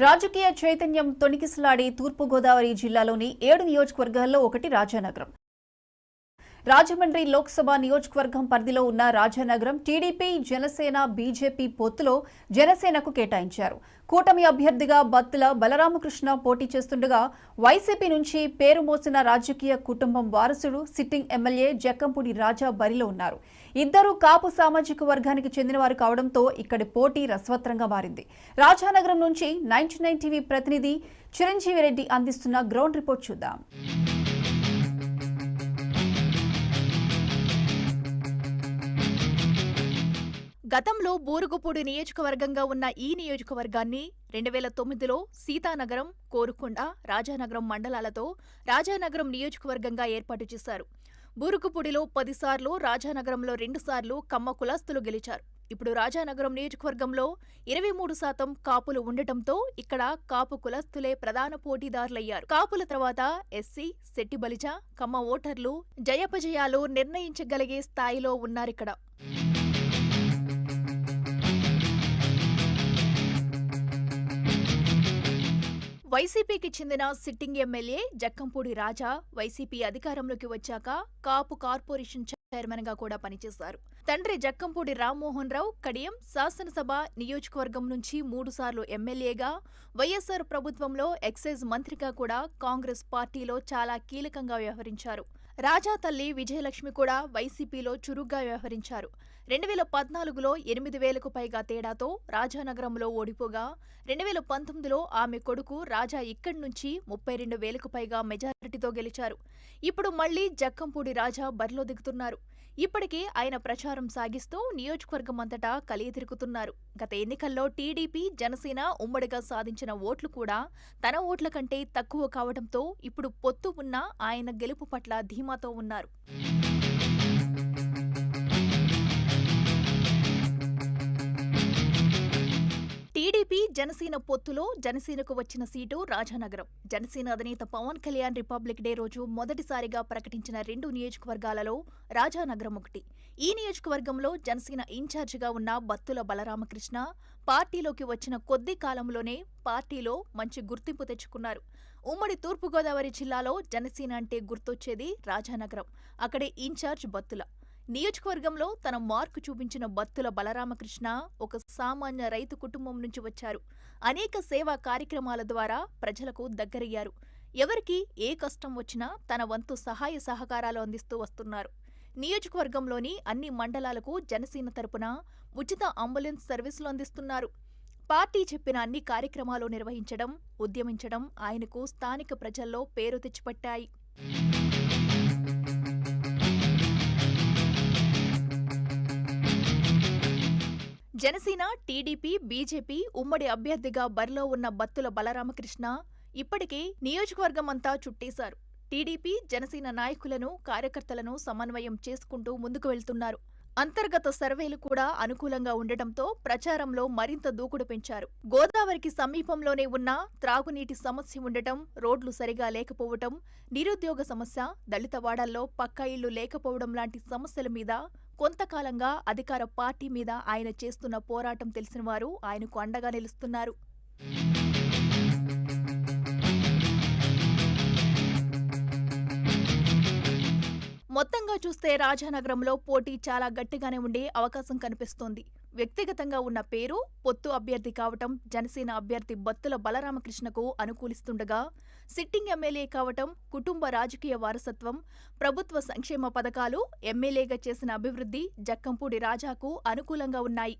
రాజకీయ చైతన్యం తొణికిసలాడే తూర్పుగోదావరి జిల్లాలోని 7 నియోజకవర్గాల్లో ఒకటి రాజానగరం. రాజమండ్రి లోక్సభ నియోజకవర్గం పరిధిలో ఉన్న రాజానగరం టీడీపీ, జనసేన, బీజేపీ పొత్తులో జనసేనకు కేటాయించారు. కూటమి అభ్యర్థిగా బత్తుల బలరామకృష్ణ పోటీ చేస్తుండగా వైసీపీ నుంచి పేరు మోసిన రాజకీయ కుటుంబం వారసుడు సిట్టింగ్ ఎమ్మెల్యే జక్కంపూడి రాజా బరిలో ఉన్నారు. ఇద్దరు కాపు సామాజిక వర్గానికి చెందినవారు కావడంతో ఇక్కడి పోటీ రసవత్రంగా మారింది. రాజానగరం నుంచి 99 టీవీ ప్రతినిధి చిరంజీవి రెడ్డి అందిస్తున్న గ్రౌండ్ రిపోర్ట్ చూద్దాం. గతంలో బూరుగుపూడి నియోజకవర్గంగా ఉన్న ఈ నియోజకవర్గాన్ని 2009లో సీతానగరం, కోరుకొండ, రాజానగరం మండలాలతో రాజానగరం నియోజకవర్గంగా ఏర్పాటు చేశారు. బూరుగుపూడిలో 10 సార్లు, రాజానగరంలో 2 సార్లు కమ్మ కులస్తులు గెలిచారు. ఇప్పుడు రాజానగరం నియోజకవర్గంలో 23% కాపులు ఉండటంతో ఇక్కడ కాపు కులస్తులే ప్రధాన పోటీదారులయ్యారు. కాపుల తర్వాత ఎస్సీ, శెట్టి బలిజ, కమ్మ ఓటర్లు జయపజయాలు నిర్ణయించగలిగే స్థాయిలో ఉన్నారిక్కడ. వైసీపీకి చెందిన సిట్టింగ్ ఎమ్మెల్యే జక్కంపూడి రాజా వైసీపీ అధికారంలోకి వచ్చాక కాపు కార్పొరేషన్ చైర్మన్ గా కూడా పనిచేశారు. తండ్రి జక్కంపూడి రామ్మోహన్ రావు కడియం శాసనసభ నియోజకవర్గం నుంచి 3 సార్లు ఎమ్మెల్యేగా, వైఎస్సార్ ప్రభుత్వంలో ఎక్సైజ్ మంత్రిగా కూడా కాంగ్రెస్ పార్టీలో చాలా కీలకంగా వ్యవహరించారు. రాజా తల్లి విజయలక్ష్మి కూడా వైసీపీలో చురుగ్గా వ్యవహరించారు. 2014లో 8,000కు పైగా తేడాతో రాజానగరంలో ఓడిపోగా 2019లో ఆమె కొడుకు రాజా ఇక్కడి నుంచి 32,000కు పైగా మెజారిటీతో గెలిచారు. ఇప్పుడు మళ్లీ జక్కంపూడి రాజా బరిలో దిగుతున్నారు. ఇప్పటికే ఆయన ప్రచారం సాగిస్తూ నియోజకవర్గం అంతటా కలియతిరుగుతున్నారు. గత ఎన్నికల్లో టీడీపీ, జనసేన ఉమ్మడిగా సాధించిన ఓట్లు కూడా తన ఓట్ల కంటే తక్కువ కావడంతో ఇప్పుడు పొత్తు ఉన్న ఆయన గెలుపు పట్ల ధీమాతో ఉన్నారు. టీడీపీ, జనసేన పొత్తులో జనసేనకు వచ్చిన సీటు రాజానగరం. జనసేన అధినేత పవన్ కళ్యాణ్ రిపబ్లిక్ డే రోజు మొదటిసారిగా ప్రకటించిన 2 నియోజకవర్గాలలో రాజానగరం ఒకటి. ఈ నియోజకవర్గంలో జనసేన ఇన్ఛార్జిగా ఉన్న బత్తుల బలరామకృష్ణ పార్టీలోకి వచ్చిన కొద్ది కాలంలోనే పార్టీలో మంచి గుర్తింపు తెచ్చుకున్నారు. ఉమ్మడి తూర్పుగోదావరి జిల్లాలో జనసేన అంటే గుర్తొచ్చేది రాజానగరం. అక్కడే ఇన్ఛార్జ్ బత్తుల. నియోజకవర్గంలో తన మార్కు చూపించిన బత్తుల బలరామకృష్ణ ఒక సామాన్య రైతు కుటుంబం నుంచి వచ్చారు. అనేక సేవా కార్యక్రమాల ద్వారా ప్రజలకు దగ్గరయ్యారు. ఎవరికి ఏ కష్టం వచ్చినా తన వంతు సహాయ సహకారాలు అందిస్తూ వస్తున్నారు. నియోజకవర్గంలోని అన్ని మండలాలకు జనసేన తరపున ఉచిత అంబులెన్స్ సర్వీసులు అందిస్తున్నారు. పార్టీ చెప్పిన అన్ని కార్యక్రమాలు నిర్వహించడం, ఉద్యమించడం ఆయనకు స్థానిక ప్రజల్లో పేరు తెచ్చిపెట్టాయి. జనసేన, టీడీపీ, బీజేపీ ఉమ్మడి అభ్యర్థిగా బరిలో ఉన్న బత్తుల బలరామకృష్ణ ఇప్పటికే నియోజకవర్గం అంతా చుట్టేశారు. టీడీపీ, జనసేన నాయకులను, కార్యకర్తలను సమన్వయం చేసుకుంటూ ముందుకు వెళ్తున్నారు. అంతర్గత సర్వేలు కూడా అనుకూలంగా ఉండటంతో ప్రచారంలో మరింత దూకుడు పెంచారు. గోదావరికి సమీపంలోనే ఉన్న త్రాగునీటి సమస్య ఉండటం, రోడ్లు సరిగా లేకపోవటం, నిరుద్యోగ సమస్య, దళిత వాడల్లో పక్కా ఇళ్లు లేకపోవడం లాంటి సమస్యల మీద కొంతకాలంగా అధికార పార్టీ మీద ఆయన చేస్తున్న పోరాటం తెలిసినవారు ఆయనకు అండగా నిలుస్తున్నారు. మొత్తంగా చూస్తే రాజానగరంలో పోటీ చాలా గట్టిగానే ఉండే అవకాశం కనిపిస్తోంది. వ్యక్తిగతంగా ఉన్న పేరు, పొత్తు అభ్యర్థి కావటం జనసేన అభ్యర్థి బత్తుల బలరామకృష్ణకు అనుకూలిస్తుండగా, సిట్టింగ్ ఎమ్మెల్యే కావటం, కుటుంబ రాజకీయ వారసత్వం, ప్రభుత్వ సంక్షేమ పథకాలు, ఎమ్మెల్యేగా చేసిన అభివృద్ధి జక్కంపూడి రాజాకు అనుకూలంగా ఉన్నాయి.